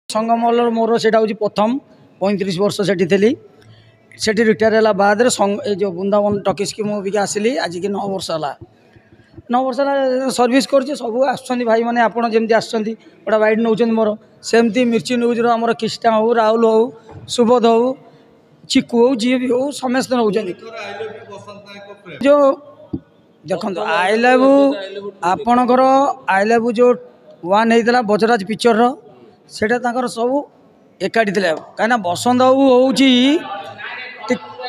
संगमल मोर से प्रथम 35 वर्ष से रिटायर है बाद जो वृंदावन टकिस की मुझे आसली आज की 9 वर्ष है 9 वर्ष सर्विस कर सब आस भाई मैंने आपड़ जमी आसोटे वाइड नौ मोर सेमती मिर्ची न्यूज आम कृष्णा हो राहुल हो सुबोध हो चिकू हो जी भी हो समस्त नौ जो देखो आई लव आपणकर आई लव जो वन होता बजराज पिक्चर सेटा सब एकाठी थे कहीं बसंत बाबू हूँ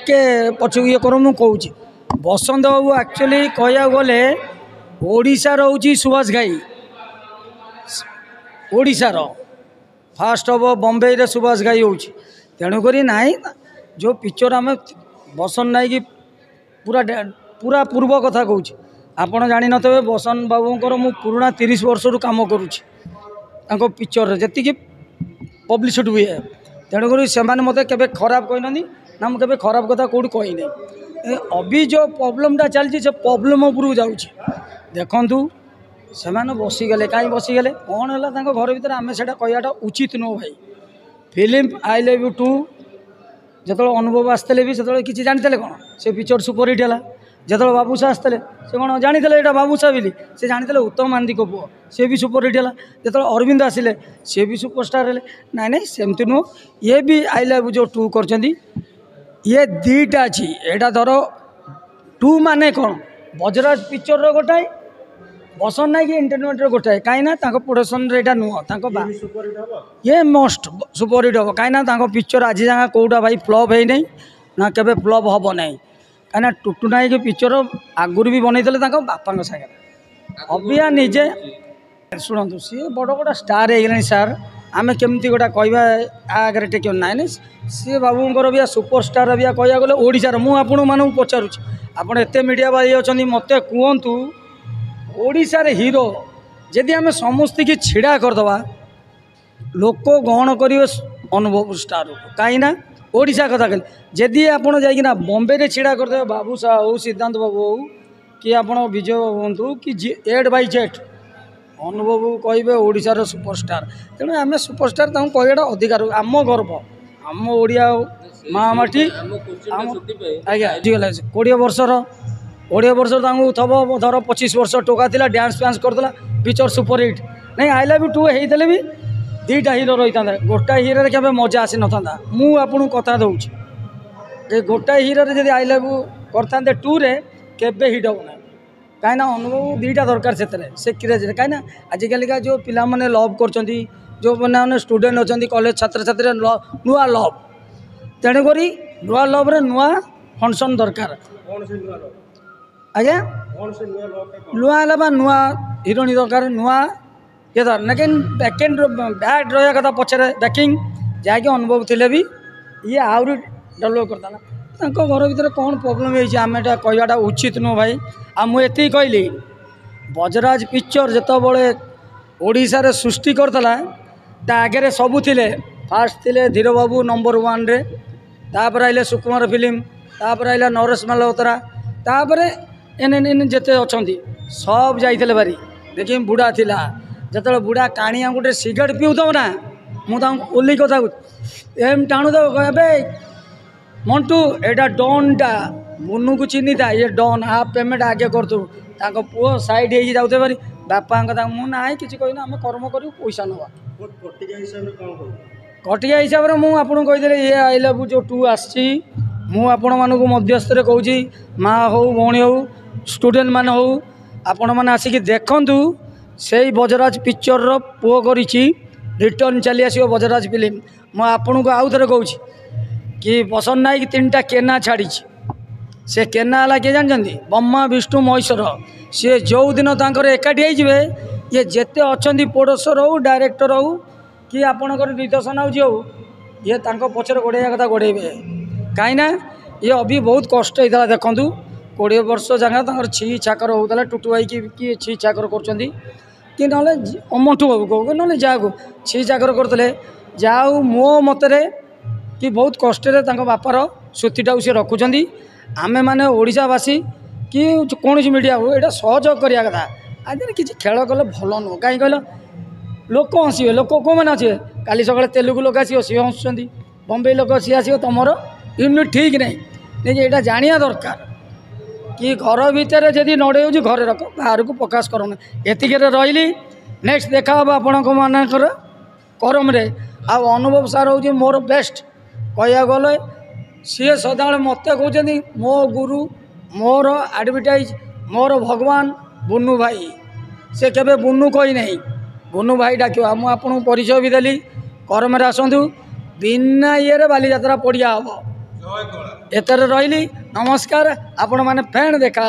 टे पचक ये कर मुझे बसंत बाबू एक्चुअली कह गले ओडिशार हूँ सुभाष घाई ओडिशार फास्ट हम बम्बे रे सुभाष घाई हूँ तेणुक ना जो पिक्चर आम बसंत नाई कि पूरा पूरा पूर्व कथा कहूँ आपड़ जानी थे बसंत बाबूर मु पुराना 30 वर्ष रू काम करुँच पिक्चर जी पब्लिसिटी हुए तेणुक से मत के खराब कहना ना मुझे खराब कथा कौट कही अभी जो प्रॉब्लमटा चलती से प्रॉब्लम उपरू जाऊँगी देखु से बसीगले कहीं बसीगले कौन है घर भर आम से कहटा उचित नुह भाई फिल्म आई लव यू 2 जो अनुभव आसते भी से किसी जानते कौन से पिक्चर सुपरहिट है जो बाबूसा आसते से कौन जानी यहाँ बाबूसा बोली से जानी उत्तम महांती को पुओ सी भी सुपरहिट है जो अरविंद आसिले सी भी सुपरस्टार है नाई नाई सेमती नुह ये भी आई लव जो 2 कर ये दीटा अच्छी यहाँ धर 2 माने कौन बजराज पिक्चर रोटाए बसंत नाई कि एंटरटेनमेंट गोटाए कहीं प्रोडक्शन यहाँ नुह ये मस्ट सुपरहिट हम कहीं पिक्चर आज जहाँ कौटा भाई फ्लॉप है नहीं ना केवे फ्लॉप हम ना कहीं टुटू नाई कि पिक्चर आगुरी भी बनई बापा सागर अबिया निजे शुणु सी बड़ बड़ स्टार हो सार आम केमती गोटा कहवा आगे टेक ना सी बाबूर भी सुपरस्टार भी कह गले ओडार मुझे पचारूँ आपड़ एत मीडिया भाई अच्छा मत कहतु ओडार हीरो जदि आम समस्त की छिड़ा करदे लोक ग्रहण करेंगे अनुभव स्टार कहीं ओडिशा कथा कहले जदि आपड़ जाइना बम्बे रे छिड़ा करदे बाबूसा हो सिद्धांत बाबू हो कि आपड़ विजय बाबू हूँ कि एड बाई जेट अनुभव कहे ओडार सुपरस्टार तेणु आम सुपरस्टार कहटा अधिकार आम गर्व आम ओडिया महामाटी आज्ञा 20 वर्ष थब धर 25 वर्ष टोका था डांस फैंस करदेला पिक्चर सुपरहिट नहीं आई लव यू 2 होते भी 2टा हीरो रही था गोटा हीरो के मजा आसी ना मुझे कथा दूसरी गोटाए हीरो जब आई लव यू करते 2 रे केबे हिट हम ना कहीं अनुभव 2टा दरकार से क्रेज कहीं आजिकलिका जो पिला माने लव कर जो मैंने स्टूडेंट अच्छा कॉलेज छात्र छात्री नुआ लव तेणुक नुआ लव रे नुआ फंक्शन दरकार आज्ञा नुआ है नुआ हिरोनी दरकार नुआ ये धर लेकिन बैकेंड बैट रहा कथा पचर बैकिंग जहाँकि अनुभव थे भी ये आहरी डेभलप करता घर भर कौन प्रोब्लेम होमें कहवाटा उचित नुह भाई आ मुझे कहली बजराज पिक्चर जिते ओडिशा सृष्टि करता आगे सबू थे फास्ट थे धीर बाबू नंबर 1 रे तापर आइले सुकुमार फिल्म तापर आइला नरेश मालहोत्रा तापर एन जिते अच्छा सब जाइए बारी देखिए बुढ़ा थिला जो बुढ़ा काणिया गोटे सिगरेट पिउथब ना मुझे ओली कथा एम टाणु दब कह मंटू एटा डॉनटा मुनू को चिन्नी था ये डॉन हाफ पेमेंट आगे करतु पुओ साइड हो जाते बारी बापा मुझे किसी कहना आम कर्म कर पैसा नवा कटिया हिसाब से मुझे कहीदे ये आई लव जो 2 आसी आपण मानक मध्यस्थ कहूँ माँ हो भौणी हो स्टूडेंट मान हो आपण मैंने आसिक देखु से बजराज पिक्चर पुओ कर रिटर्न चली आस बजराज फिल्म मुझे आपन को आउ थे कहूँ कि बसंत नाई 3टा केना छाड़ी से केना है किए जानते ब्रह्मा विष्णु महेश्वर सी जो दिन एकाठी होइए ये जिते अच्छा प्रोड्यूसर हो डायरेक्टर हो कि आपणकर निर्देशन हो ये पचर गोड़े कथा गोड़े कहीं ये अभी बहुत कष्ट होता देखु 20 वर्ष जगह छी छाकर होता टुटू भाई कि छी छाकर कर कि ना अमठू बाबू कहो ना जहाँ छी छाकर करते जाऊ मो मतरे कि बहुत कष्ट बापार सुतिटा सी रखुंट आमे माने ओडिशावासी कि कौन मीडिया हो यहाँ सहयोग करा कथा आज किसी खेल कले भल नुह कहीं कहल लोक हसिए लोक कौन अच्छे काली सका तेलुगु लोक आस सी हसुँच बम्बई लोक सी आस तुम यूनिट ठीक नहीं नहीं यहाँ जाना दरकार कि घर भितर जदि नड़े हो घरे रख बाहर को प्रकाश करूना एतिक रही नेक्स्ट देखा आपण मानकर करम अनुभव सार हूँ मोर बेस्ट कह गले सी सदा मत कहते मो गुरु मोर एडवर्टाइज मोर भगवान बुनु भाई से केबे बुनु कही नहीं बुनु भाई डाक मुझे परिचय भी देली करम आसतु बिना ये बाली यात्रा पड़िया हम एतर रही नमस्कार आपण मैंने फेण देखा।